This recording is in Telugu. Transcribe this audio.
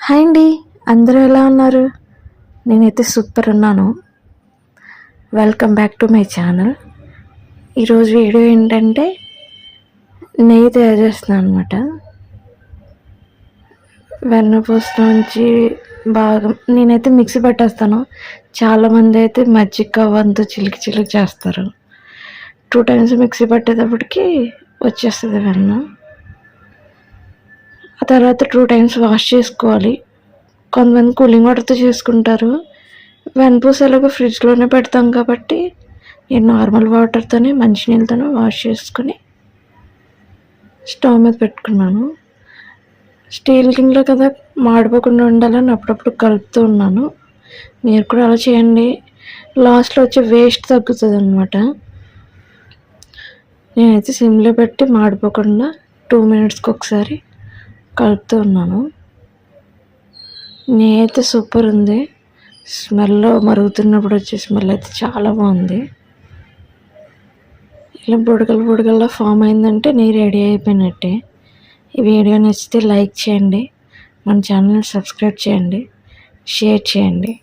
హాయ్ అండి. అందరూ ఎలా ఉన్నారు? నేనైతే సూపర్ ఉన్నాను. Welcome back to my channel. ఈరోజు వీడియో ఏంటంటే నెయ్యి తయారు చేస్తున్నాను అనమాట. వెన్నపూసలోంచి బాగా నేనైతే మిక్సీ పట్టేస్తాను. చాలామంది అయితే మజ్జిగ వంతు చిలికి చిలికి చేస్తారు. 2 టైమ్స్ మిక్సీ పట్టేటప్పటికి వచ్చేస్తుంది వెన్న. ఆ తర్వాత 2 టైమ్స్ వాష్ చేసుకోవాలి. కొంతమంది కూలింగ్ వాటర్తో చేసుకుంటారు. వెన్నపూస ఎలాగో ఫ్రిడ్జ్లోనే పెడతాం కాబట్టి నేను నార్మల్ వాటర్తోనే మంచినీళ్ళతోనే వాష్ చేసుకుని స్టవ్ మీద పెట్టుకున్నాను. స్టీల్ గిన్నెలో కదా మాడిపోకుండా ఉండాలని అప్పుడప్పుడు కలుపుతూ ఉన్నాను. మీరు కూడా అలా చేయండి. లాస్ట్లో వచ్చే వేస్ట్ తగ్గుతుంది అనమాట. నేనైతే సిమ్లో పెట్టి మాడిపోకుండా 2 మినిట్స్కి ఒకసారి కలుపుతూ ఉన్నాను. నెయ్యి అయితే సూపర్ ఉంది. స్మెల్ మరుగుతున్నప్పుడు వచ్చే స్మెల్ అయితే చాలా బాగుంది. ఇలా బుడగలు ఫామ్ అయిందంటే నెయ్యి రెడీ అయిపోయినట్టే. ఈ వీడియో నచ్చితే లైక్ చేయండి, మన ఛానల్ని సబ్స్క్రైబ్ చేయండి, షేర్ చేయండి.